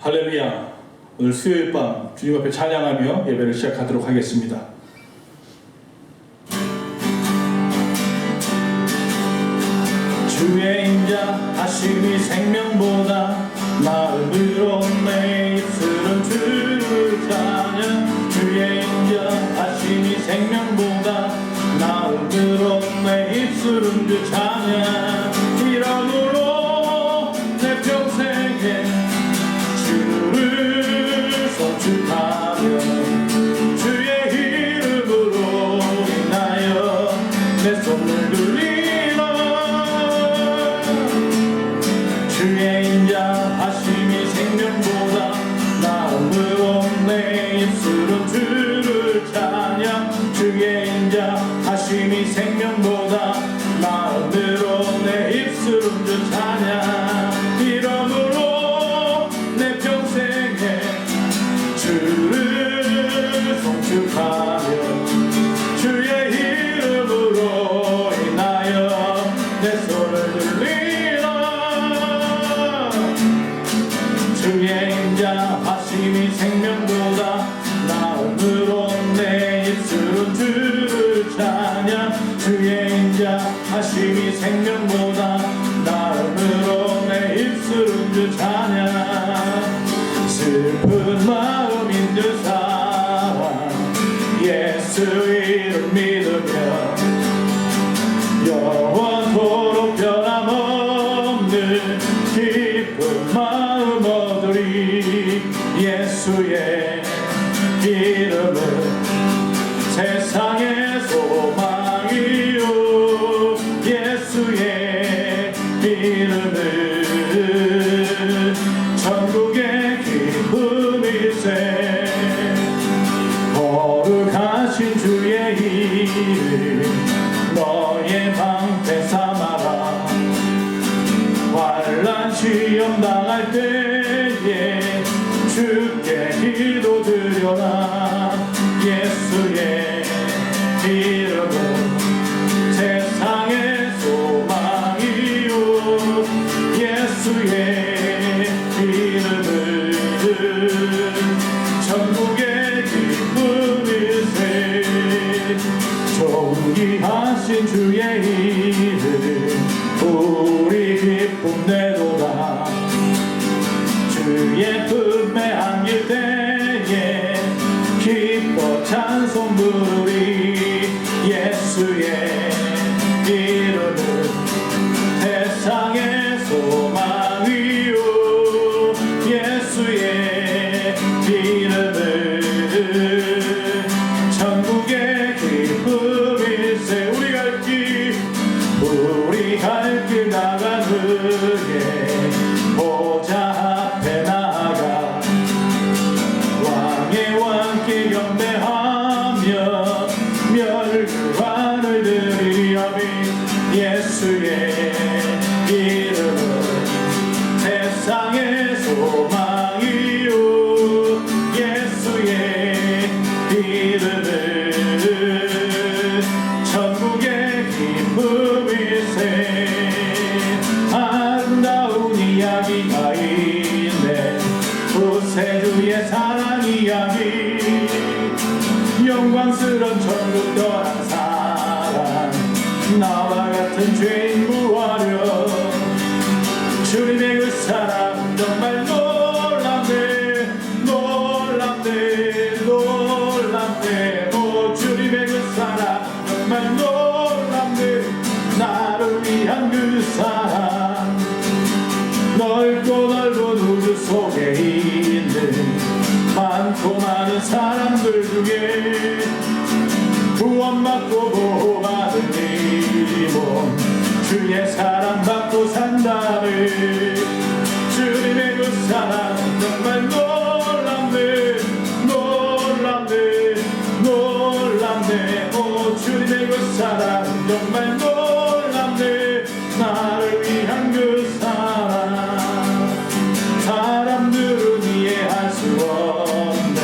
할렐루야. 오늘 수요일 밤 주님 앞에 찬양하며 예배를 시작하도록 하겠습니다. 주의 인자 하심이 생명보다 마음으로 내 입술은 주를 찬양. 주의 인자 하심이 생명보다 마음으로 내 입술은 주 찬양. 이러므로 내 평생에 주를 송축하며 주의 이름으로 인하여 내 손을 들리라. 주의 인자 하심이 생명보다 마음으로 내 입술은 주를 찬양. 주의 인자 하심이 생명보다 마음으로 내 입술은 주 찬양. 이러므로 내 평생에 주를 송축하며 주의 이름으로 인하여 내 손을 들리라. 주의 인자 하심이 생명보다 마음으로 내 입술은 주를 찬양. 주의 인자 하심이 생명보다 마음으로 내 입술은 주 찬양. 슬픈 마음인 두 사람 예수 이름 믿으며 영원토록 변함없는 기쁜 마음 얻으리. 예수의 이름은 세상의 소망이요. 예수의 이름은 천국의 기쁨일세. 거룩하신 주의 이름 너의 방패 삼아라. 환난 시험 당할 때에 주께 기도드려라. 예수의 이름은 세상의 소망이요. 예수의 이름은 천국의 기쁨일세. 존귀하신 주의 이름 우리 기쁨 내도다. 주의 품에 안길 때에 기뻐 찬송 부르리. 예수의 이름은 세상의 소망이요. 예수의 이름은 천국의 기쁨일세. 우리 갈 길 나가느에 보좌 앞에 나아가 왕의 왕께 경배하며 멸관을 드리려니. 예수의 이름은 세상의 소망이요. 예수의 이름은 천국의 기쁨일세. 아름다운 이야기가 있네. 구세주의 사랑 이야기. 영광스런 천국 떠난 사랑 나와 같은 죄인 구하려. 주님의 그 사랑 정말 놀랍네. 놀랍네. 놀랍네. 오 주님의 그 사랑 정말 놀랍네. 나를 위한 그 사랑 넓고 넓은 우주 속에 있는 많고 많은 사람들 중에 구원받고 보호받은 이몸 주의 사랑받고 산다네. 주님의 그 사랑 정말 놀랍네. 놀랍네. 놀랍네. 오 주님의 그 사랑 정말 놀랍네. 나를 위한 그 사랑 사람들은 이해할 수 없네.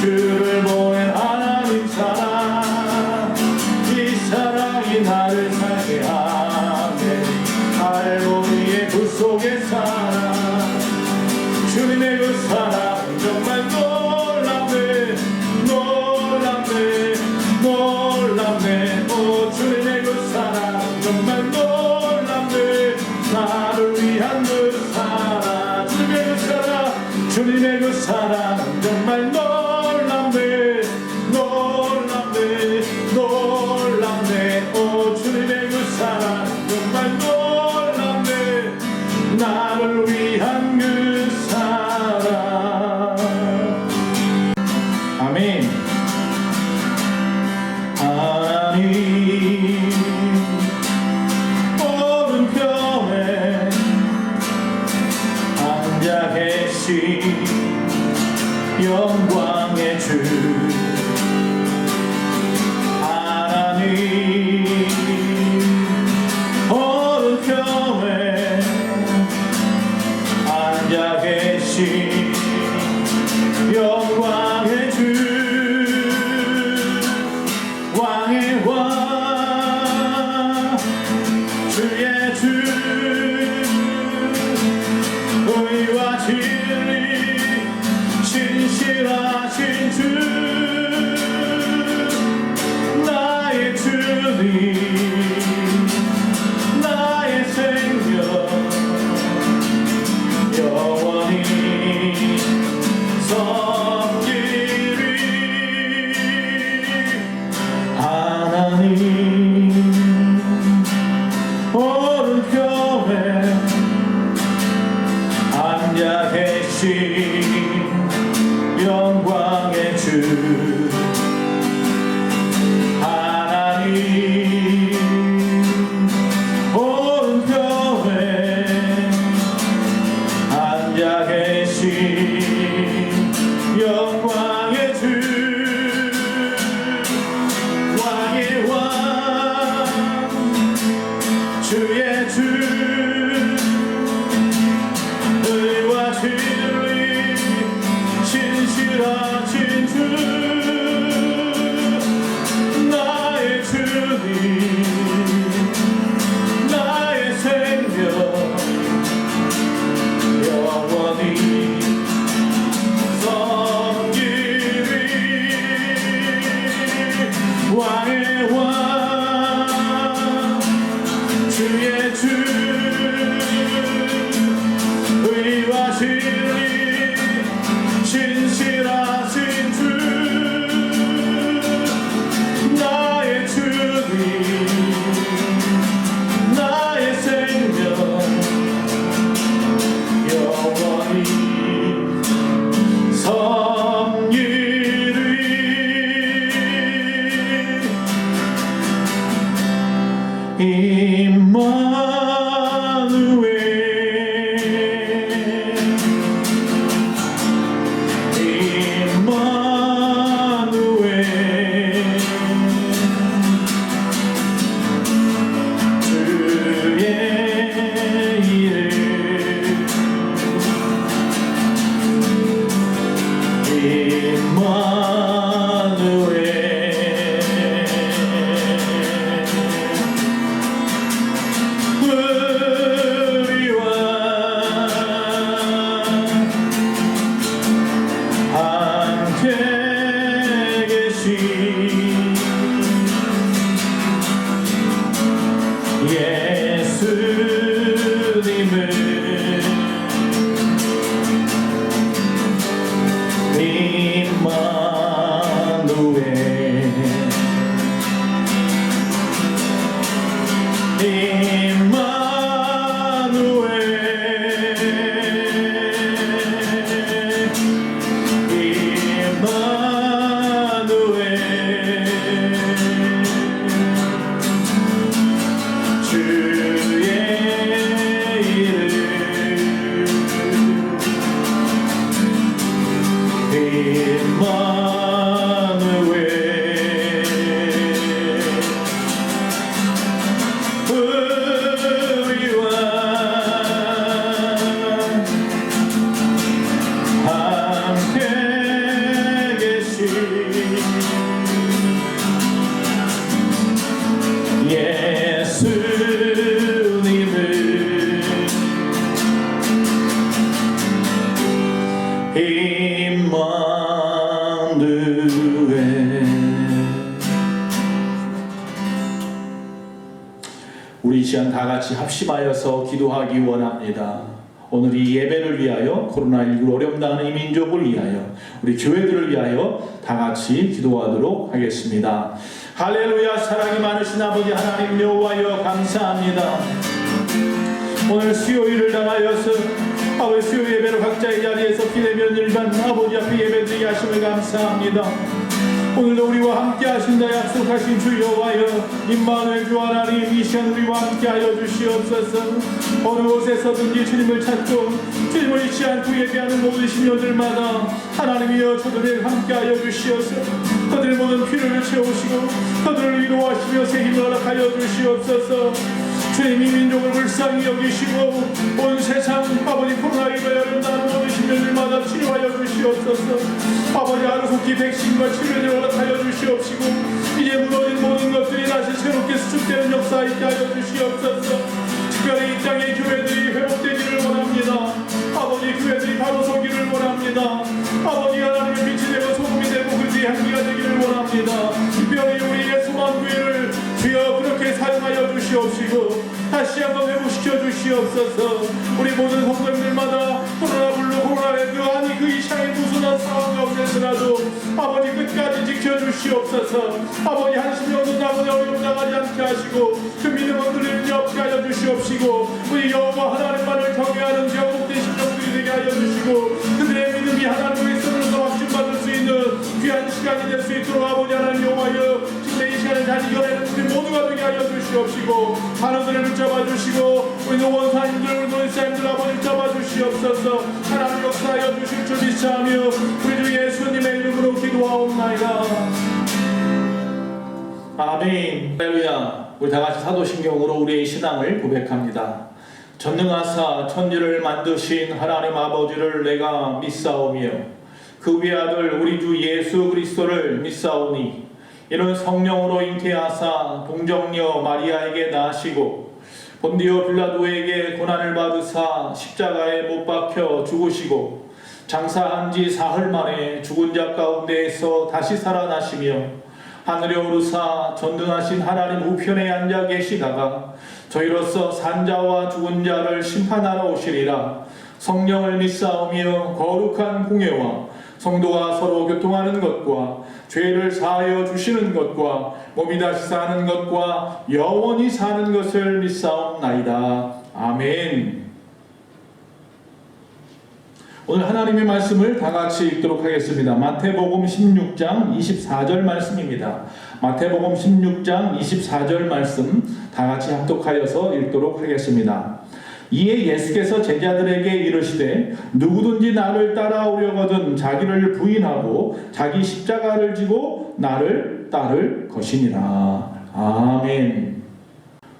주를 보낸 하나님 사랑 이 사랑이 나를 살게 하네. 할머니의 그 속에 그 사랑 정말 놀랍네 놀랍네 놀랍네 오 주님의 그 사랑 정말 놀랍네 나를 위한 그 사랑 주님의 그 사랑 정말 놀랍네 놀랍네 놀랍네 오 주님의 그 사랑 정말 놀랍네 나를 위한 그 사랑 아멘. 하나님 오른편에 앉아 계신 영광의 주 하나님 오른편에 앉아 계신 영광의 주 왕의 왕 주의 주 의와 진리 신실하신 주 나의 주님 나의 생명 영원히 섬기리 하나님 오른편에 앉아 계신 영광의 주 하나님 오른편에 앉아 계신 영광의 주 왕의 왕 주의 주 의와 진리 신실하신 주 나의 주님 나의 생명 영원히 섬기리 왕의 왕 주의 주 의와 진리 신실하신 주 나의 주님 나의 생명 영원히 섬기리 임마누엘 예수님을 임마누엘. 우리 이 시간 다 같이 합심하여서 기도하기 원합니다. 오늘 이 예배를 위하여, 코로나19로 어려움 당하는 이 민족을 위하여, 우리 교회들을 위하여 다 같이 기도하도록 하겠습니다. 할렐루야. 사랑이 많으신 아버지 하나님 여호와여 감사합니다. 오늘 수요일을 당하여서 아버지 수요 예배로 각자의 자리에서 기대면 일반 아버지 앞에 예배드리게 하심을 감사합니다. 오늘도 우리와 함께 하신다 약속하신 주 여호와여, 임마누엘 주 하나님, 이 시간 우리와 함께 하여 주시옵소서. 어느 곳에서든지 주님을 찾고 주님을 잊지 않고 예배하는 모든 신녀들마다 하나님이여 저들을 함께 하여 주시옵소서. 그들의 모든 필요를 채우시고 그들을 위로하시며 새 힘을 허락하여 주시옵소서. 주님, 이 민족을 불쌍히 여기시고 온 세상 아버지 코로나19에 어렵다는 모든 신녀들마다 치료하여 주시옵소서. 아버지 하루속히 백신과 치료를 허락하여 주시옵시고 이제 무너진 모든 것들이 다시 새롭게 수축되는 역사 있게 하여 주시옵소서. 특별히 이 땅의 교회들이 회복되기를 원합니다. 아버지 교회들이 바로 서기를 원합니다. 아버지 하나님의 빛이 되고 소금이 되고 그리스도의 향기가 되기를 원합니다. 특별히 우리의 소망교회를 주여 그렇게 사용하여 주시옵시고 다시 한번 회복시켜 주시옵소서. 우리 모든 성도님들마다 코로나19로 코로나에 아니 그 이상의 무수한 상황 가운데서라도 아버지 끝까지 지켜주시옵소서. 아버지 한심이 얻은 아버지 어려움 당하지 않게 하시고 그 믿음 흔들리는 없게 하여 주시옵시고 우리 여호와 하나님만을 경외하는 영웅된 심령들이 되게 하여 주시고 그들의 믿음이 하나님의 손으로서 확신받을 수 있는 귀한 시간이 될 수 있도록 아버지 하나님 여호와여 지금 이 시간을 잘 이겨내는 우리 모두가 되게 하여 주시옵시고 하늘들을 붙잡아 주시고 우리 노원사님들 우리 노인사님들 아버지 붙잡아 주시옵소서. 하나님 역사하여 주실 줄 믿사하며 우리 주 예수님의 이름으로 기도하옵나이다. 아멘. 할렐루야. 우리 다 같이 사도신경으로 우리의 신앙을 고백합니다. 전능하사 천지를 만드신 하나님 아버지를 내가 믿사오며 그 외아들 우리 주 예수 그리스도를 믿사오니 이는 성령으로 잉태하사 동정녀 마리아에게 나시고 본디오 빌라도에게 고난을 받으사 십자가에 못 박혀 죽으시고 장사한 지 사흘 만에 죽은 자 가운데에서 다시 살아나시며 하늘에 오르사 전능하신 하나님 우편에 앉아 계시다가 저희로서 산자와 죽은 자를 심판하러 오시리라. 성령을 믿사오며 거룩한 공예와 성도가 서로 교통하는 것과 죄를 사하여 주시는 것과 몸이 다시 사는 것과 영원히 사는 것을 믿사옵나이다. 아멘. 오늘 하나님의 말씀을 다 같이 읽도록 하겠습니다. 마태복음 16장 24절 말씀입니다. 마태복음 16장 24절 말씀 다 같이 합독하여서 읽도록 하겠습니다. 이에 예수께서 제자들에게 이르시되 누구든지 나를 따라오려거든 자기를 부인하고 자기 십자가를 지고 나를 따를 것이니라. 아멘.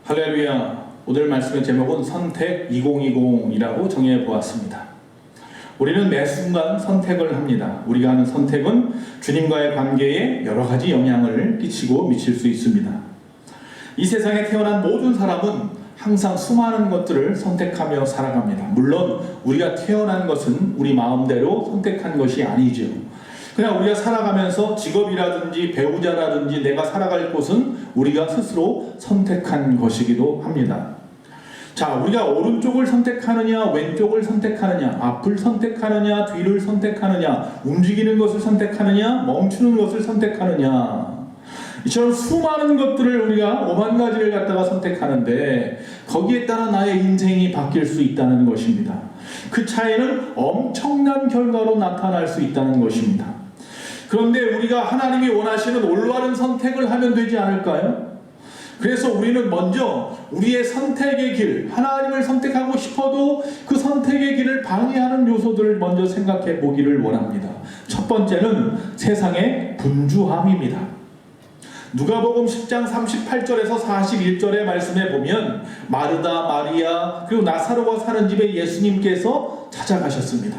할렐루야. 오늘 말씀의 제목은 선택 2020이라고 정해보았습니다. 우리는 매 순간 선택을 합니다. 우리가 하는 선택은 주님과의 관계에 여러 가지 영향을 끼치고 미칠 수 있습니다. 이 세상에 태어난 모든 사람은 항상 수많은 것들을 선택하며 살아갑니다. 물론 우리가 태어난 것은 우리 마음대로 선택한 것이 아니죠. 그냥 우리가 살아가면서 직업이라든지 배우자라든지 내가 살아갈 곳은 우리가 스스로 선택한 것이기도 합니다. 자, 우리가 오른쪽을 선택하느냐 왼쪽을 선택하느냐 앞을 선택하느냐 뒤를 선택하느냐 움직이는 것을 선택하느냐 멈추는 것을 선택하느냐 이처럼 수많은 것들을 우리가 오만 가지를 갖다가 선택하는데 거기에 따라 나의 인생이 바뀔 수 있다는 것입니다. 그 차이는 엄청난 결과로 나타날 수 있다는 것입니다. 그런데 우리가 하나님이 원하시는 올바른 선택을 하면 되지 않을까요? 그래서 우리는 먼저 우리의 선택의 길, 하나님을 선택하고 싶어도 그 선택의 길을 방해하는 요소들을 먼저 생각해 보기를 원합니다. 첫 번째는 세상의 분주함입니다. 누가복음 10장 38절에서 41절의 말씀에 보면 마르다, 마리아 그리고 나사로가 사는 집에 예수님께서 찾아가셨습니다.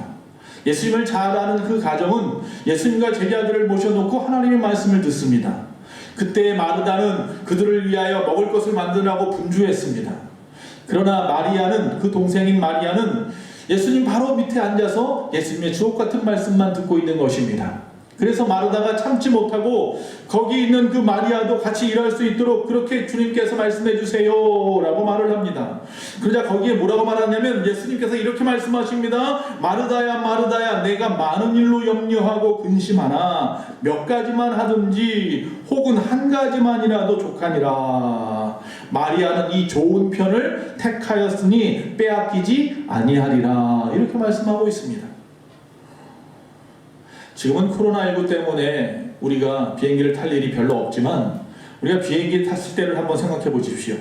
예수님을 잘 아는 그 가정은 예수님과 제자들을 모셔놓고 하나님의 말씀을 듣습니다. 그때 마르다는 그들을 위하여 먹을 것을 만드라고 분주했습니다. 그러나 마리아는 그 동생인 마리아는 예수님 바로 밑에 앉아서 예수님의 주옥 같은 말씀만 듣고 있는 것입니다. 그래서 마르다가 참지 못하고 거기 있는 그 마리아도 같이 일할 수 있도록 그렇게 주님께서 말씀해 주세요 라고 말을 합니다. 그러자 거기에 뭐라고 말하냐면 예수님께서 이렇게 말씀하십니다. 마르다야 마르다야, 내가 많은 일로 염려하고 근심하나 몇 가지만 하든지 혹은 한 가지만이라도 족하니라. 마리아는 이 좋은 편을 택하였으니 빼앗기지 아니하리라. 이렇게 말씀하고 있습니다. 지금은 코로나19 때문에 우리가 비행기를 탈 일이 별로 없지만 우리가 비행기 탔을 때를 한번 생각해 보십시오.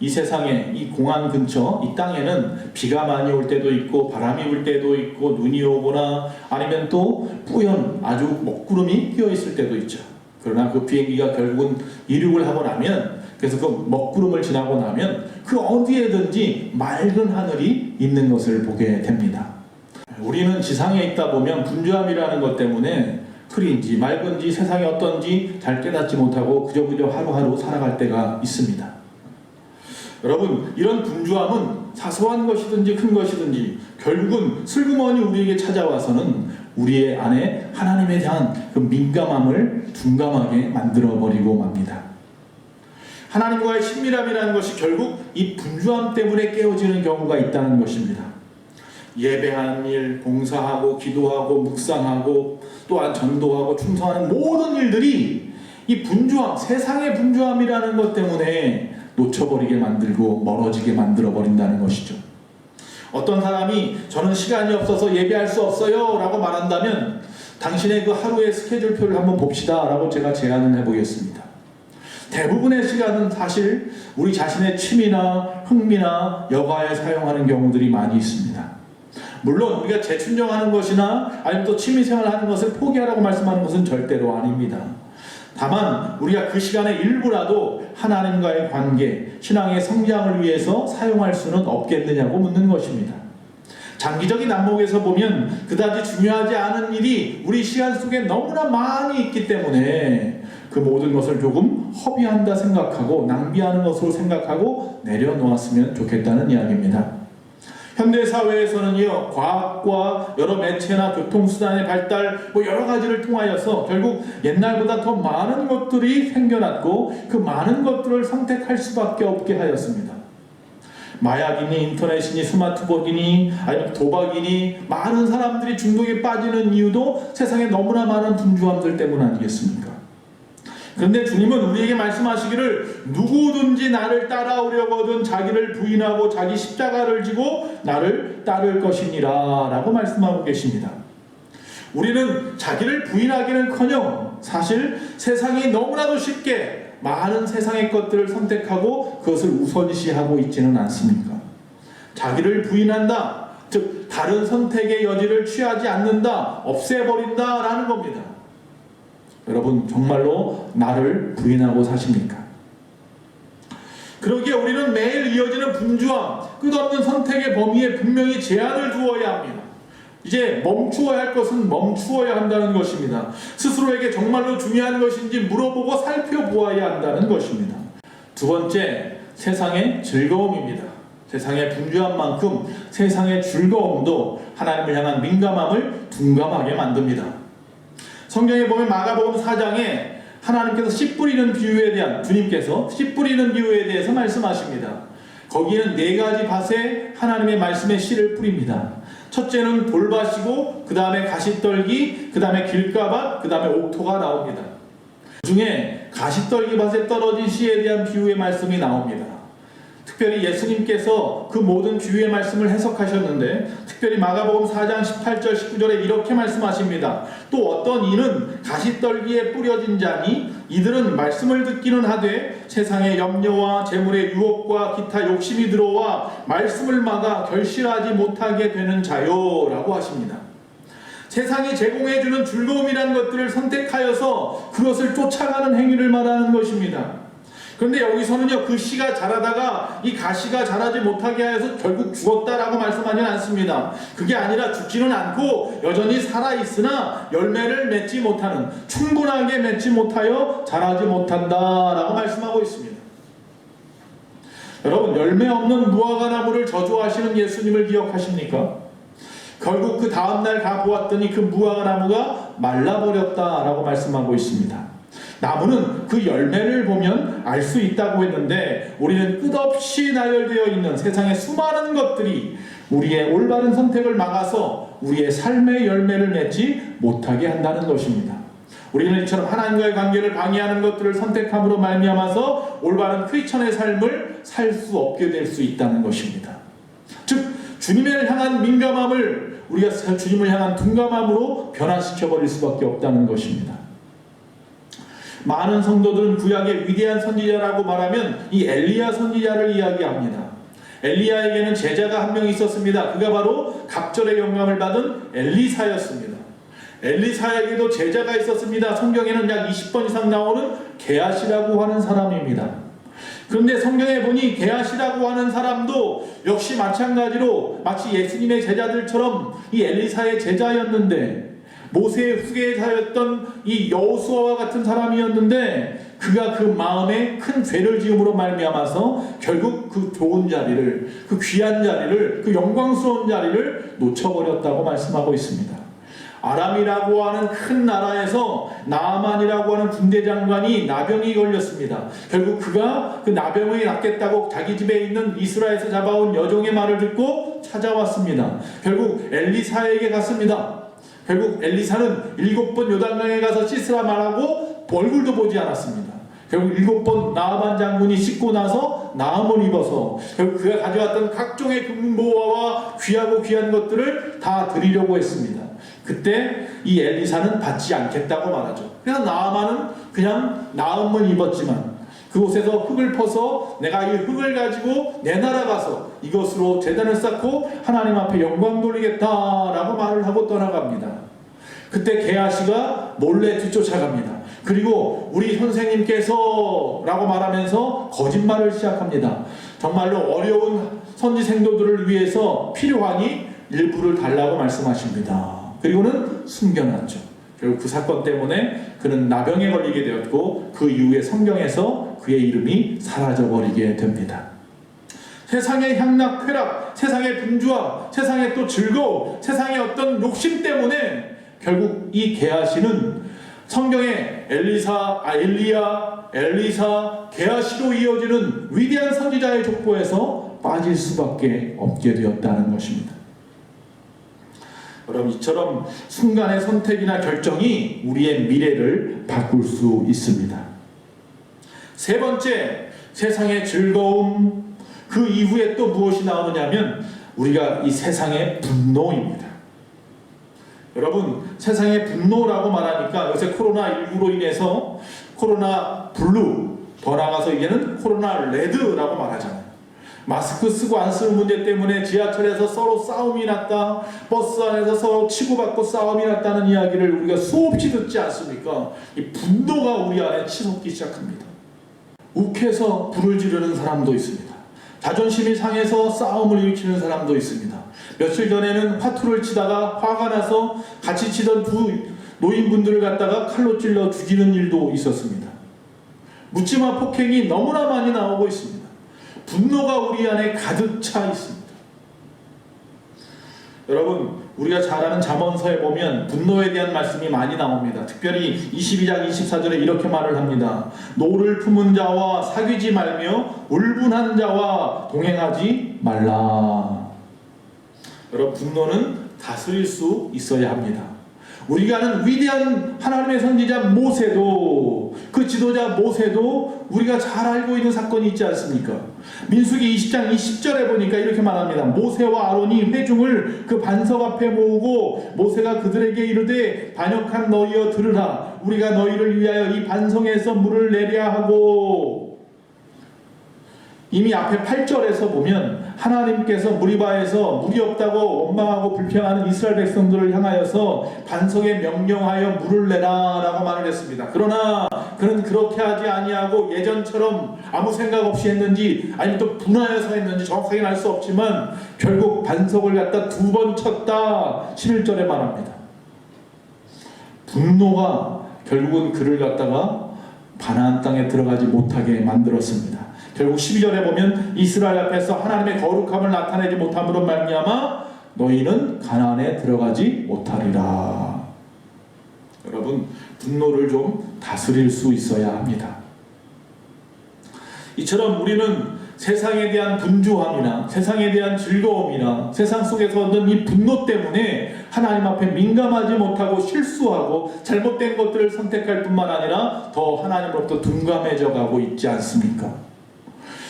이 세상에, 이 공항 근처, 이 땅에는 비가 많이 올 때도 있고 바람이 불 때도 있고 눈이 오거나 아니면 또 뿌연 아주 먹구름이 끼어 있을 때도 있죠. 그러나 그 비행기가 결국은 이륙을 하고 나면, 그래서 그 먹구름을 지나고 나면 그 어디에든지 맑은 하늘이 있는 것을 보게 됩니다. 우리는 지상에 있다 보면 분주함이라는 것 때문에 흐린지 맑은지 세상이 어떤지 잘 깨닫지 못하고 그저 하루하루 살아갈 때가 있습니다. 여러분, 이런 분주함은 사소한 것이든지 큰 것이든지 결국은 슬그머니 우리에게 찾아와서는 우리의 안에 하나님에 대한 그 민감함을 둔감하게 만들어버리고 맙니다. 하나님과의 친밀함이라는 것이 결국 이 분주함 때문에 깨어지는 경우가 있다는 것입니다. 예배하는 일, 봉사하고 기도하고 묵상하고 또한 전도하고 충성하는 모든 일들이 이 분주함, 세상의 분주함이라는 것 때문에 놓쳐버리게 만들고 멀어지게 만들어버린다는 것이죠. 어떤 사람이 저는 시간이 없어서 예배할 수 없어요 라고 말한다면 당신의 그 하루의 스케줄표를 한번 봅시다 라고 제가 제안을 해보겠습니다. 대부분의 시간은 사실 우리 자신의 취미나 흥미나 여가에 사용하는 경우들이 많이 있습니다. 물론 우리가 재충전하는 것이나 아니면 또 취미생활하는 것을 포기하라고 말씀하는 것은 절대로 아닙니다. 다만 우리가 그 시간의 일부라도 하나님과의 관계, 신앙의 성장을 위해서 사용할 수는 없겠느냐고 묻는 것입니다. 장기적인 안목에서 보면 그다지 중요하지 않은 일이 우리 시간 속에 너무나 많이 있기 때문에 그 모든 것을 조금 허비한다 생각하고 낭비하는 것으로 생각하고 내려놓았으면 좋겠다는 이야기입니다. 현대사회에서는요, 과학과 여러 매체나 교통수단의 발달, 여러 가지를 통하여서 결국 옛날보다 더 많은 것들이 생겨났고 그 많은 것들을 선택할 수밖에 없게 하였습니다. 마약이니 인터넷이니 스마트폰이니 아니면 도박이니 많은 사람들이 중독에 빠지는 이유도 세상에 너무나 많은 분주함들 때문 아니겠습니까? 그런데 주님은 우리에게 말씀하시기를 누구든지 나를 따라오려거든 자기를 부인하고 자기 십자가를 지고 나를 따를 것이니라 라고 말씀하고 계십니다. 우리는 자기를 부인하기는커녕 사실 세상이 너무나도 쉽게 많은 세상의 것들을 선택하고 그것을 우선시하고 있지는 않습니까? 자기를 부인한다, 즉 다른 선택의 여지를 취하지 않는다, 없애버린다 라는 겁니다. 여러분, 정말로 나를 부인하고 사십니까? 그러기에 우리는 매일 이어지는 분주함, 끝없는 선택의 범위에 분명히 제한을 두어야 합니다. 이제 멈추어야 할 것은 멈추어야 한다는 것입니다. 스스로에게 정말로 중요한 것인지 물어보고 살펴보아야 한다는 것입니다. 두 번째, 세상의 즐거움입니다. 세상의 분주한 만큼 세상의 즐거움도 하나님을 향한 민감함을 둔감하게 만듭니다. 성경에 보면 마가복음 4장에 하나님께서 씨 뿌리는 비유에 대한, 주님께서 씨 뿌리는 비유에 대해서 말씀하십니다. 거기에는 4가지 밭에 하나님의 말씀의 씨를 뿌립니다. 첫째는 돌밭이고 그 다음에 가시떨기, 그 다음에 길가밭, 그 다음에 옥토가 나옵니다. 그 중에 가시떨기 밭에 떨어진 씨에 대한 비유의 말씀이 나옵니다. 특별히 예수님께서 그 모든 비유의 말씀을 해석하셨는데 특별히 마가복음 4장 18절 19절에 이렇게 말씀하십니다. 또 어떤 이는 가시떨기에 뿌려진 자니 이들은 말씀을 듣기는 하되 세상의 염려와 재물의 유혹과 기타 욕심이 들어와 말씀을 막아 결실하지 못하게 되는 자요 라고 하십니다. 세상이 제공해주는 즐거움이라는 것들을 선택하여서 그것을 쫓아가는 행위를 말하는 것입니다. 그런데 여기서는요, 그 씨가 자라다가 이 가시가 자라지 못하게 하여서 결국 죽었다라고 말씀하지는 않습니다. 그게 아니라 죽지는 않고 여전히 살아있으나 열매를 맺지 못하는, 충분하게 맺지 못하여 자라지 못한다라고 말씀하고 있습니다. 여러분, 열매 없는 무화과 나무를 저주하시는 예수님을 기억하십니까? 결국 그 다음날 가보았더니 그 무화과나무가 말라버렸다라고 말씀하고 있습니다. 나무는 그 열매를 보면 알 수 있다고 했는데 우리는 끝없이 나열되어 있는 세상의 수많은 것들이 우리의 올바른 선택을 막아서 우리의 삶의 열매를 맺지 못하게 한다는 것입니다. 우리는 이처럼 하나님과의 관계를 방해하는 것들을 선택함으로 말미암아서 올바른 크리스천의 삶을 살 수 없게 될 수 있다는 것입니다. 즉 주님을 향한 민감함을 우리가 주님을 향한 둔감함으로 변화시켜버릴 수밖에 없다는 것입니다. 많은 성도들은 구약의 위대한 선지자라고 말하면 이 엘리야 선지자를 이야기합니다. 엘리야에게는 제자가 한 명 있었습니다. 그가 바로 갑절의 영감을 받은 엘리사였습니다. 엘리사에게도 제자가 있었습니다. 성경에는 약 20번 이상 나오는 게하시라고 하는 사람입니다. 그런데 성경에 보니 게하시라고 하는 사람도 역시 마찬가지로 마치 예수님의 제자들처럼 이 엘리사의 제자였는데 모세의 후계자였던 이 여호수아와 같은 사람이었는데 그가 그 마음에 큰 죄를 지음으로 말미암아서 결국 그 좋은 자리를, 그 귀한 자리를, 그 영광스러운 자리를 놓쳐버렸다고 말씀하고 있습니다. 아람이라고 하는 큰 나라에서 나아만이라고 하는 군대 장관이 나병이 걸렸습니다. 결국 그가 그 나병이 낫겠다고 자기 집에 있는 이스라엘에서 잡아온 여종의 말을 듣고 찾아왔습니다. 결국 엘리사에게 갔습니다. 결국 엘리사는 7번 요단강에 가서 씻으라 말하고 얼굴도 보지 않았습니다. 결국 7번 나아만 장군이 씻고 나서 나음을 입어서 결국 그가 가져왔던 각종의 금보화와 귀하고 귀한 것들을 다 드리려고 했습니다. 그때 이 엘리사는 받지 않겠다고 말하죠. 그래서 나아만은 그냥 나음을 입었지만 그곳에서 흙을 퍼서 내가 이 흙을 가지고 내 나라 가서 이것으로 제단을 쌓고 하나님 앞에 영광 돌리겠다라고 말을 하고 떠나갑니다. 그때 게하시가 몰래 뒤쫓아갑니다. 그리고 우리 선생님께서 라고 말하면서 거짓말을 시작합니다. 정말로 어려운 선지 생도들을 위해서 필요하니 일부를 달라고 말씀하십니다. 그리고는 숨겨놨죠. 결국 그 사건 때문에 그는 나병에 걸리게 되었고 그 이후에 성경에서 그의 이름이 사라져버리게 됩니다. 세상의 향락, 쾌락, 세상의 분주함, 세상의 또 즐거움, 세상의 어떤 욕심 때문에 결국 이 게하시는 성경에 엘리야, 엘리사, 게하시로 이어지는 위대한 선지자의 족보에서 빠질 수밖에 없게 되었다는 것입니다. 여러분, 이처럼 순간의 선택이나 결정이 우리의 미래를 바꿀 수 있습니다. 세 번째, 세상의 즐거움. 그 이후에 또 무엇이 나오느냐면 우리가 이 세상의 분노입니다. 여러분, 세상의 분노라고 말하니까 요새 코로나19로 인해서 코로나 블루, 더 나아가서 이제는 코로나 레드라고 말하잖아요. 마스크 쓰고 안 쓰는 문제 때문에 지하철에서 서로 싸움이 났다, 버스 안에서 서로 치고받고 싸움이 났다는 이야기를 우리가 수없이 듣지 않습니까? 이 분노가 우리 안에 치솟기 시작합니다. 욱해서 불을 지르는 사람도 있습니다. 자존심이 상해서 싸움을 일으키는 사람도 있습니다. 며칠 전에는 화투를 치다가 화가 나서 같이 치던 두 노인분들을 갖다가 칼로 찔러 죽이는 일도 있었습니다. 묻지마 폭행이 너무나 많이 나오고 있습니다. 분노가 우리 안에 가득 차 있습니다. 여러분, 우리가 잘 아는 잠언서에 보면 분노에 대한 말씀이 많이 나옵니다. 특별히 22장 24절에 이렇게 말을 합니다. 노를 품은 자와 사귀지 말며 울분한 자와 동행하지 말라. 여러분, 분노는 다스릴 수 있어야 합니다. 우리가 아는 위대한 하나님의 선지자 모세도, 그 지도자 모세도 우리가 잘 알고 있는 사건이 있지 않습니까? 민수기 20장 20절에 보니까 이렇게 말합니다. 모세와 아론이 회중을 그 반석 앞에 모으고 모세가 그들에게 이르되 반역한 너희여 들으라. 우리가 너희를 위하여 이 반성에서 물을 내랴 하고. 이미 앞에 8절에서 보면 하나님께서 무리바에서 물이 없다고 원망하고 불평하는 이스라엘 백성들을 향하여서 반석에 명령하여 물을 내라 라고 말을 했습니다. 그러나 그는 그렇게 하지 아니하고 예전처럼 아무 생각 없이 했는지 아니면 또 분하여서 했는지 정확하게는 알 수 없지만 결국 반석을 갖다 2번 쳤다 11절에 말합니다. 분노가 결국은 그를 갖다가 가나안 땅에 들어가지 못하게 만들었습니다. 결국 12절에 보면 이스라엘 앞에서 하나님의 거룩함을 나타내지 못함으로 말미암아 너희는 가나안에 들어가지 못하리라. 여러분, 분노를 좀 다스릴 수 있어야 합니다. 이처럼 우리는 세상에 대한 분주함이나 세상에 대한 즐거움이나 세상 속에서 얻는 이 분노 때문에 하나님 앞에 민감하지 못하고 실수하고 잘못된 것들을 선택할 뿐만 아니라 더 하나님으로부터 둔감해져 가고 있지 않습니까?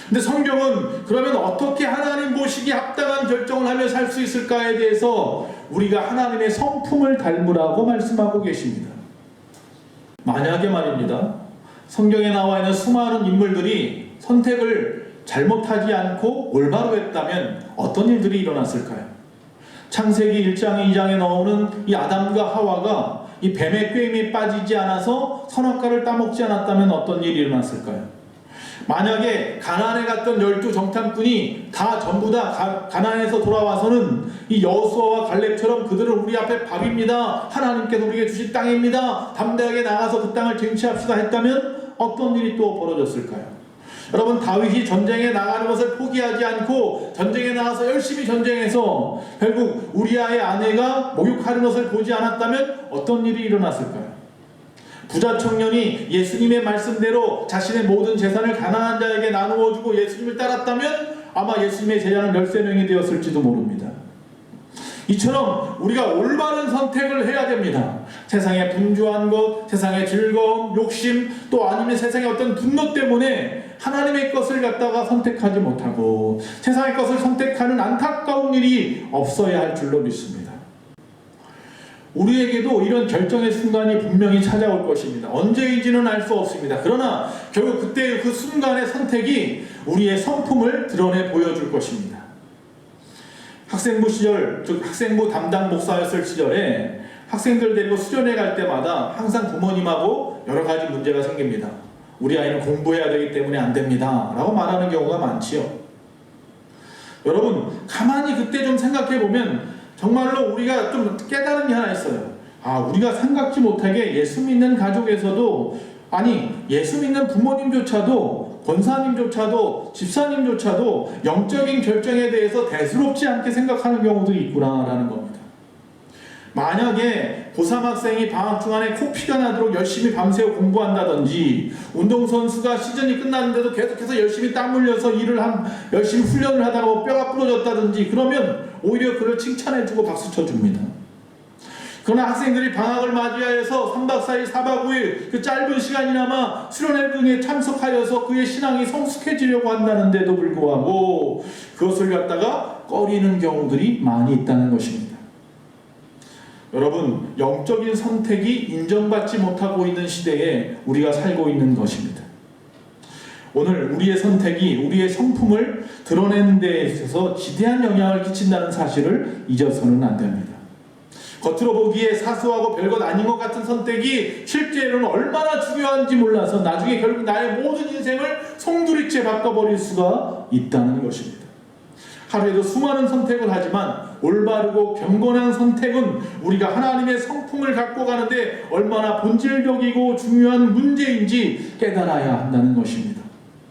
근데 성경은 그러면 어떻게 하나님 보시기에 합당한 결정을 하며 살 수 있을까에 대해서 우리가 하나님의 성품을 닮으라고 말씀하고 계십니다. 만약에 말입니다, 성경에 나와 있는 수많은 인물들이 선택을 잘못하지 않고 올바로 했다면 어떤 일들이 일어났을까요? 창세기 1장 2장에 나오는 이 아담과 하와가 이 뱀의 꾀임에 빠지지 않아서 선악과를 따먹지 않았다면 어떤 일이 일어났을까요? 만약에 가나안에 갔던 12 정탐꾼이 다 전부 다 가나안에서 돌아와서는 이 여호수아와 갈렙처럼 그들은 우리 앞에 밥입니다, 하나님께서 우리에게 주신 땅입니다, 담대하게 나가서 그 땅을 쟁취합시다 했다면 어떤 일이 또 벌어졌을까요? 여러분, 다윗이 전쟁에 나가는 것을 포기하지 않고 전쟁에 나가서 열심히 전쟁해서 결국 우리아의 아내가 목욕하는 것을 보지 않았다면 어떤 일이 일어났을까요? 부자 청년이 예수님의 말씀대로 자신의 모든 재산을 가난한 자에게 나누어 주고 예수님을 따랐다면 아마 예수님의 제자는 13명이 되었을지도 모릅니다. 이처럼 우리가 올바른 선택을 해야 됩니다. 세상의 분주한 것, 세상의 즐거움, 욕심, 또 아니면 세상의 어떤 분노 때문에 하나님의 것을 갖다가 선택하지 못하고 세상의 것을 선택하는 안타까운 일이 없어야 할 줄로 믿습니다. 우리에게도 이런 결정의 순간이 분명히 찾아올 것입니다. 언제인지는 알 수 없습니다. 그러나 결국 그때 그 순간의 선택이 우리의 성품을 드러내 보여줄 것입니다. 학생부 시절, 즉 학생부 담당 목사였을 시절에 학생들 데리고 수련회 갈 때마다 항상 부모님하고 여러 가지 문제가 생깁니다. 우리 아이는 공부해야 되기 때문에 안 됩니다 라고 말하는 경우가 많지요. 여러분, 가만히 그때 좀 생각해 보면 정말로 우리가 좀 깨달은 게 하나 있어요. 우리가 생각지 못하게 예수 믿는 가족에서도, 아니 예수 믿는 부모님조차도, 권사님조차도, 집사님조차도 영적인 결정에 대해서 대수롭지 않게 생각하는 경우도 있구나라는 겁니다. 만약에 고3 학생이 방학 중간에 코피가 나도록 열심히 밤새워 공부한다든지, 운동선수가 시즌이 끝났는데도 계속해서 열심히 땀 흘려서 열심히 훈련을 하다가 뼈가 부러졌다든지, 그러면 오히려 그를 칭찬해주고 박수 쳐줍니다. 그러나 학생들이 방학을 맞이하여서 3박 4일, 4박 5일 그 짧은 시간이나마 수련회 등에 참석하여서 그의 신앙이 성숙해지려고 한다는데도 불구하고 그것을 갖다가 꺼리는 경우들이 많이 있다는 것입니다. 여러분, 영적인 선택이 인정받지 못하고 있는 시대에 우리가 살고 있는 것입니다. 오늘 우리의 선택이 우리의 성품을 드러내는 데 있어서 지대한 영향을 끼친다는 사실을 잊어서는 안 됩니다. 겉으로 보기에 사소하고 별것 아닌 것 같은 선택이 실제로는 얼마나 중요한지 몰라서 나중에 결국 나의 모든 인생을 송두리째 바꿔버릴 수가 있다는 것입니다. 하루에도 수많은 선택을 하지만 올바르고 경건한 선택은 우리가 하나님의 성품을 갖고 가는데 얼마나 본질적이고 중요한 문제인지 깨달아야 한다는 것입니다.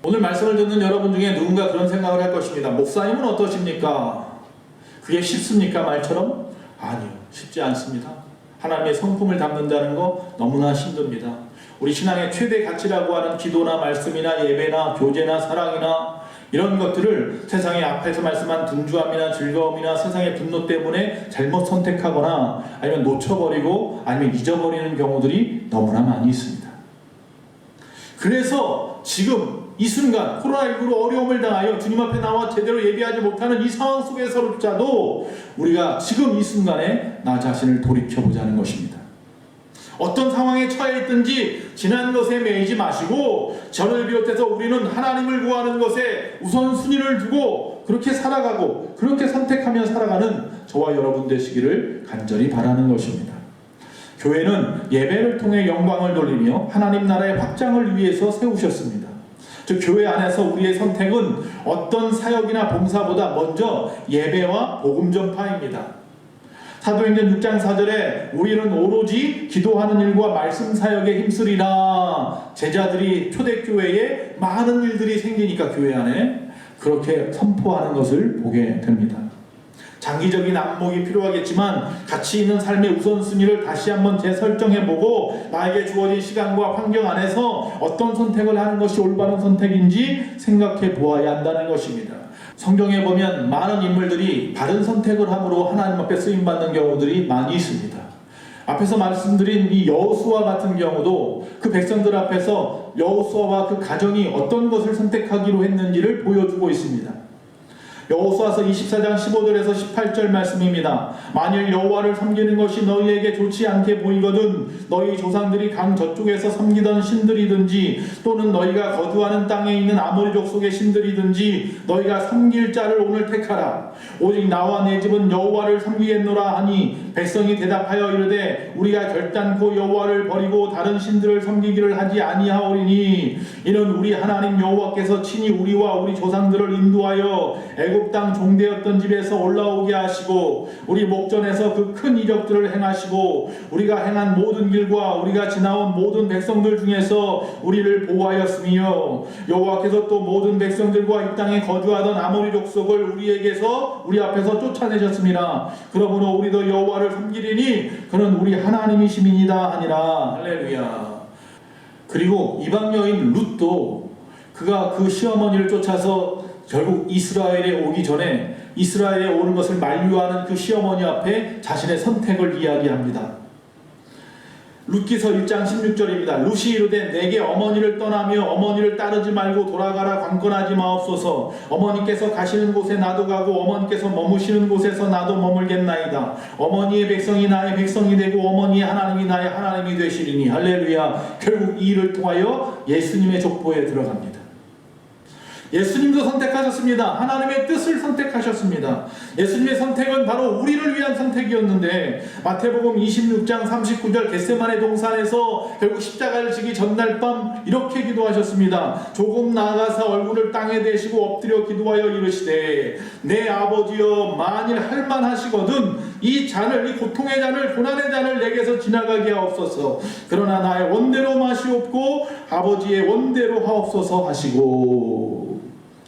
오늘 말씀을 듣는 여러분 중에 누군가 그런 생각을 할 것입니다. 목사님은 어떠십니까? 그게 쉽습니까? 말처럼? 아니요, 쉽지 않습니다. 하나님의 성품을 담는다는 거 너무나 힘듭니다. 우리 신앙의 최대 가치라고 하는 기도나 말씀이나 예배나 교제나 사랑이나 이런 것들을 세상의 앞에서 말씀한 분주함이나 즐거움이나 세상의 분노 때문에 잘못 선택하거나 아니면 놓쳐버리고 아니면 잊어버리는 경우들이 너무나 많이 있습니다. 그래서 지금 이 순간 코로나19로 어려움을 당하여 주님 앞에 나와 제대로 예배하지 못하는 이 상황 속에서조차도 우리가 지금 이 순간에 나 자신을 돌이켜보자는 것입니다. 어떤 상황에 처해 있든지 지난 것에 매이지 마시고 저를 비롯해서 우리는 하나님을 구하는 것에 우선순위를 두고 그렇게 살아가고 그렇게 선택하며 살아가는 저와 여러분 되시기를 간절히 바라는 것입니다. 교회는 예배를 통해 영광을 돌리며 하나님 나라의 확장을 위해서 세우셨습니다. 즉 교회 안에서 우리의 선택은 어떤 사역이나 봉사보다 먼저 예배와 복음 전파입니다. 사도행전 6장 4절에 우리는 오로지 기도하는 일과 말씀 사역에 힘쓰리라. 제자들이 초대교회에 많은 일들이 생기니까 교회 안에 그렇게 선포하는 것을 보게 됩니다. 장기적인 안목이 필요하겠지만 가치 있는 삶의 우선순위를 다시 한번 재설정해보고 나에게 주어진 시간과 환경 안에서 어떤 선택을 하는 것이 올바른 선택인지 생각해 보아야 한다는 것입니다. 성경에 보면 많은 인물들이 바른 선택을 함으로 하나님 앞에 쓰임받는 경우들이 많이 있습니다. 앞에서 말씀드린 이 여호수아 같은 경우도 그 백성들 앞에서 여호수아와 그 가정이 어떤 것을 선택하기로 했는지를 보여주고 있습니다. 여호수아서 24장 15절에서 18절 말씀입니다. 만일 여호와를 섬기는 것이 너희에게 좋지 않게 보이거든 너희 조상들이 강 저쪽에서 섬기던 신들이든지 또는 너희가 거주하는 땅에 있는 아모리 족속의 신들이든지 너희가 섬길 자를 오늘 택하라. 오직 나와 내 집은 여호와를 섬기겠노라 하니 백성이 대답하여 이르되 우리가 결단코 여호와를 버리고 다른 신들을 섬기기를 하지 아니하오리니 이는 우리 하나님 여호와께서 친히 우리와 우리 조상들을 인도하여 애굽 땅 종되었던 집에서 올라오게 하시고 우리 목전에서 그 큰 이적들을 행하시고 우리가 행한 모든 길과 우리가 지나온 모든 백성들 중에서 우리를 보호하였으며 여호와께서 또 모든 백성들과 이 땅에 거주하던 아모리 족속을 우리 앞에서 쫓아내셨습니다. 그러므로 우리도 여호와를 섬기리니 그는 우리 하나님이심이니이다 하니라. 할렐루야. 그리고 이방 여인 룻도 그가 그 시어머니를 쫓아서 결국 이스라엘에 오기 전에 이스라엘에 오는 것을 만류하는 그 시어머니 앞에 자신의 선택을 이야기합니다. 룻기서 1장 16절입니다. 룻이 이르되 내게 어머니를 떠나며 어머니를 따르지 말고 돌아가라 관건하지 마옵소서. 어머니께서 가시는 곳에 나도 가고 어머니께서 머무시는 곳에서 나도 머물겠나이다. 어머니의 백성이 나의 백성이 되고 어머니의 하나님이 나의 하나님이 되시리니. 할렐루야. 결국 이 일을 통하여 예수님의 족보에 들어갑니다. 예수님도 선택하셨습니다. 하나님의 뜻을 선택하셨습니다. 예수님의 선택은 바로 우리를 위한 선택이었는데 마태복음 26장 39절 겟세마네 동산에서 결국 십자가를 지기 전날 밤 이렇게 기도하셨습니다. 조금 나아가서 얼굴을 땅에 대시고 엎드려 기도하여 이르시되 내 아버지여 만일 할만하시거든 이 잔을 이 고통의 잔을 고난의 잔을 내게서 지나가게 하옵소서. 그러나 나의 원대로 마시옵고 아버지의 원대로 하옵소서 하시고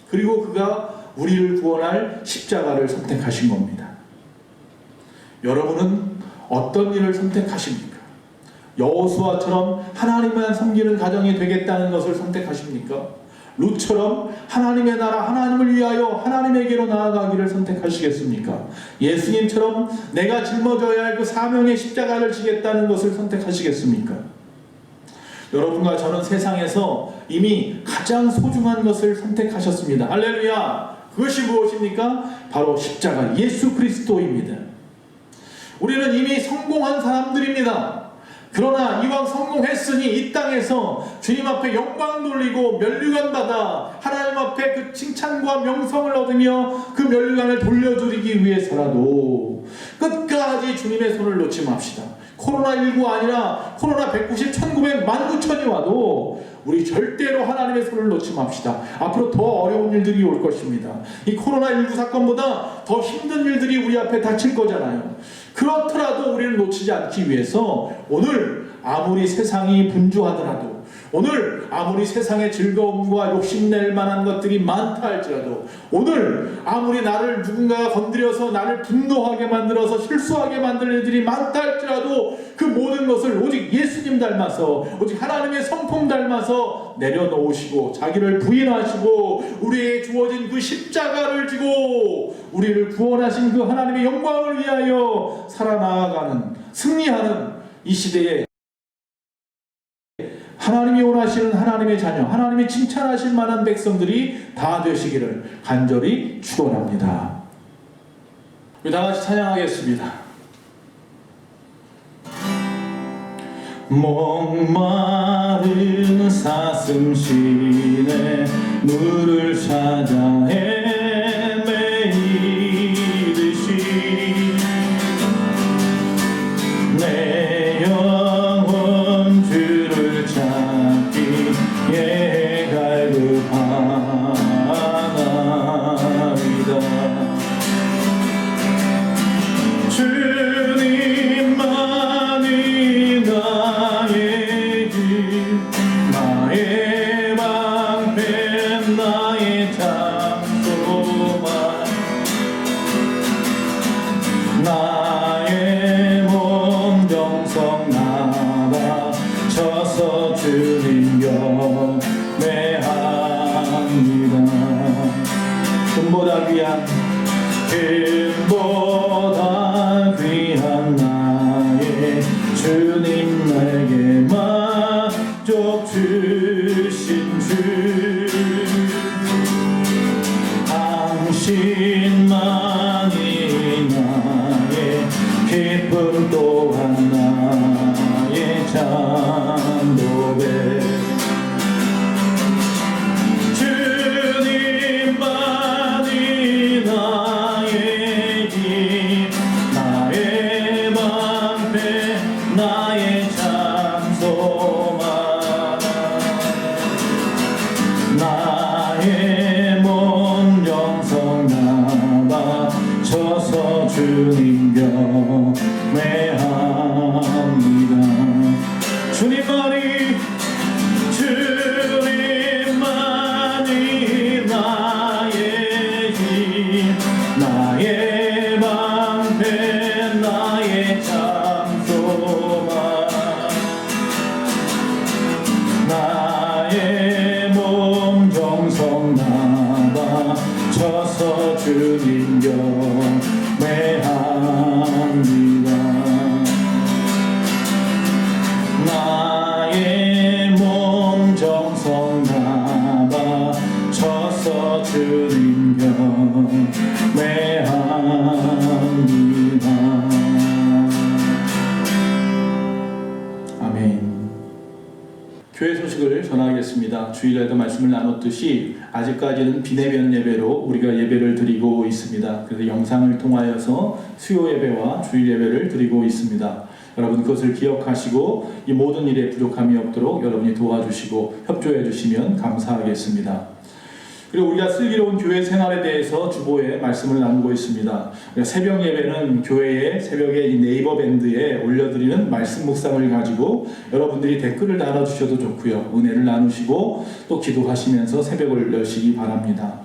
그리고 그가 우리를 구원할 십자가를 선택하신 겁니다. 여러분은 어떤 일을 선택하십니까? 여호수아처럼 하나님만 섬기는 가정이 되겠다는 것을 선택하십니까? 룻처럼 하나님의 나라 하나님을 위하여 하나님에게로 나아가기를 선택하시겠습니까? 예수님처럼 내가 짊어져야 할 그 사명의 십자가를 지겠다는 것을 선택하시겠습니까? 여러분과 저는 세상에서 이미 가장 소중한 것을 선택하셨습니다. 할렐루야! 그것이 무엇입니까? 바로 십자가 예수 그리스도입니다. 우리는 이미 성공한 사람들입니다. 그러나 이왕 성공했으니 이 땅에서 주님 앞에 영광 돌리고 면류관 받아 하나님 앞에 그 칭찬과 명성을 얻으며 그 면류관을 돌려드리기 위해서라도 끝까지 주님의 손을 놓지 맙시다. 코로나19 아니라 코로나 190, 1900, 19,000이 와도 우리 절대로 하나님의 손을 놓지 맙시다. 앞으로 더 어려운 일들이 올 것입니다. 이 코로나19 사건보다 더 힘든 일들이 우리 앞에 닥칠 거잖아요. 그렇더라도 우리를 놓치지 않기 위해서 오늘 아무리 세상이 분주하더라도 오늘 아무리 세상의 즐거움과 욕심낼 만한 것들이 많다 할지라도 오늘 아무리 나를 누군가가 건드려서 나를 분노하게 만들어서 실수하게 만들 일들이 많다 할지라도 그 모든 것을 오직 예수님 닮아서 오직 하나님의 성품 닮아서 내려놓으시고 자기를 부인하시고 우리에게 주어진 그 십자가를 지고 우리를 구원하신 그 하나님의 영광을 위하여 살아나가는 승리하는 이 시대에 하나님이 원하시는 하나님의 자녀, 하나님이 칭찬하실 만한 백성들이 다 되시기를 간절히 축원합니다. 우리 다 같이 찬양하겠습니다. 목마른 사슴시내 물을 찾아 헤매이듯이 내 영혼 주를 찾기에 갈급하나이다. 주님만이 나의 길, 나의 방패, 나의 장소, 축복 주신 주 당신만이 나의 기쁨 또한 나의 찬도배 주님만이 나의 힘 나의 방패 나의 찬송아 나의 몸 영성 나가 쳐서 주님 경외합니다. 주님만이 나의 힘 나의 방패 나의 찬송아 나의 몸 정성 나가 쳐서 주님 경외합니다. 나의 몸 정성 나가 쳐서 주님 경외합니다. 아멘. 교회 소식을 전하겠습니다. 주일에도 말씀을 나눴듯이 아직까지는 비대면 예배로 우리가 예배를 드리고 있습니다. 그래서 영상을 통하여서 수요 예배와 주일 예배를 드리고 있습니다. 여러분 그것을 기억하시고 이 모든 일에 부족함이 없도록 여러분이 도와주시고 협조해 주시면 감사하겠습니다. 그리고 우리가 슬기로운 교회 생활에 대해서 주보에 말씀을 나누고 있습니다. 새벽 예배는 교회의 새벽에 이 네이버 밴드에 올려드리는 말씀 묵상을 가지고 여러분들이 댓글을 달아주셔도 좋고요. 은혜를 나누시고 또 기도하시면서 새벽을 여시기 바랍니다.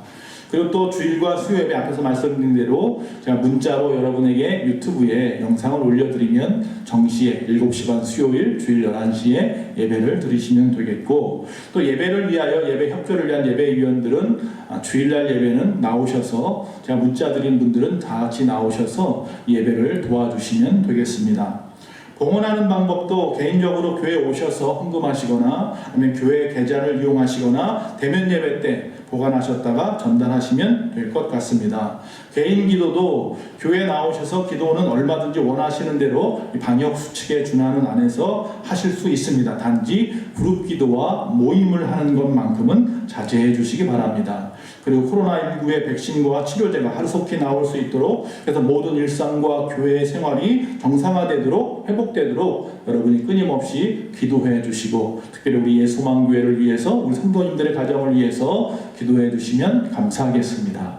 그리고 또 주일과 수요 예배 앞에서 말씀드린 대로 제가 문자로 여러분에게 유튜브에 영상을 올려드리면 정시에 7시 반 수요일 주일 11시에 예배를 드리시면 되겠고 또 예배를 위하여 예배 협조를 위한 예배위원들은 주일날 예배는 나오셔서 제가 문자 드린 분들은 다 같이 나오셔서 예배를 도와주시면 되겠습니다. 봉헌하는 방법도 개인적으로 교회에 오셔서 헌금하시거나 아니면 교회 계좌를 이용하시거나 대면 예배 때 보관하셨다가 전달하시면 될 것 같습니다. 개인 기도도 교회에 나오셔서 기도는 얼마든지 원하시는 대로 방역 수칙에 준하는 안에서 하실 수 있습니다. 단지 그룹 기도와 모임을 하는 것만큼은 자제해 주시기 바랍니다. 그리고 코로나19의 백신과 치료제가 하루속히 나올 수 있도록 그래서 모든 일상과 교회 생활이 정상화되도록 회복되도록 여러분이 끊임없이 기도해 주시고 특별히 우리 예수만교회를 위해서 우리 성도님들의 가정을 위해서 기도해 주시면 감사하겠습니다.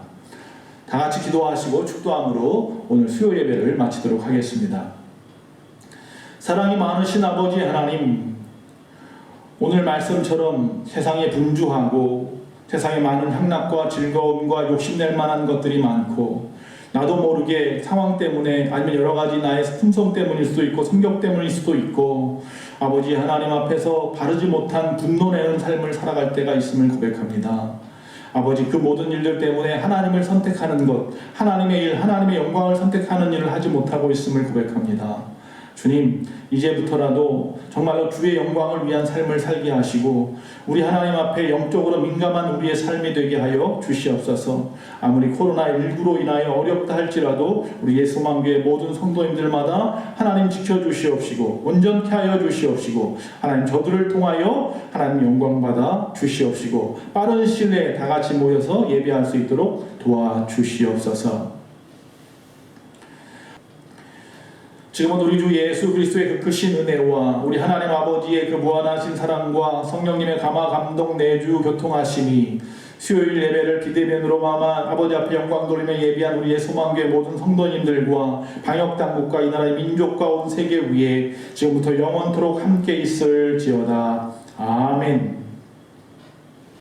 다 같이 기도하시고 축도함으로 오늘 수요 예배를 마치도록 하겠습니다. 사랑이 많으신 아버지 하나님, 오늘 말씀처럼 세상에 분주하고 세상에 많은 향락과 즐거움과 욕심낼 만한 것들이 많고 나도 모르게 상황 때문에 아니면 여러 가지 나의 품성 때문일 수도 있고 성격 때문일 수도 있고 아버지 하나님 앞에서 바르지 못한 분노내는 삶을 살아갈 때가 있음을 고백합니다. 아버지 그 모든 일들 때문에 하나님을 선택하는 것, 하나님의 일, 하나님의 영광을 선택하는 일을 하지 못하고 있음을 고백합니다. 주님, 이제부터라도 정말로 주의 영광을 위한 삶을 살게 하시고 우리 하나님 앞에 영적으로 민감한 우리의 삶이 되게 하여 주시옵소서. 아무리 코로나19로 인하여 어렵다 할지라도 우리 예수만교회 모든 성도님들마다 하나님 지켜주시옵시고 온전케 하여 주시옵시고 하나님 저들을 통하여 하나님 영광받아 주시옵시고 빠른 시일 내에 다 같이 모여서 예배할 수 있도록 도와주시옵소서. 지금은 우리 주 예수 그리스도의 그 크신 은혜와 우리 하나님 아버지의 그 무한하신 사랑과 성령님의 감화 감동 내주 교통하심이 수요일 예배를 비대면으로 마마 아버지 앞에 영광 돌리며 예비한 우리의 소망교회 모든 성도님들과 방역당국과 이 나라의 민족과 온 세계 위에 지금부터 영원토록 함께 있을지어다. 아멘.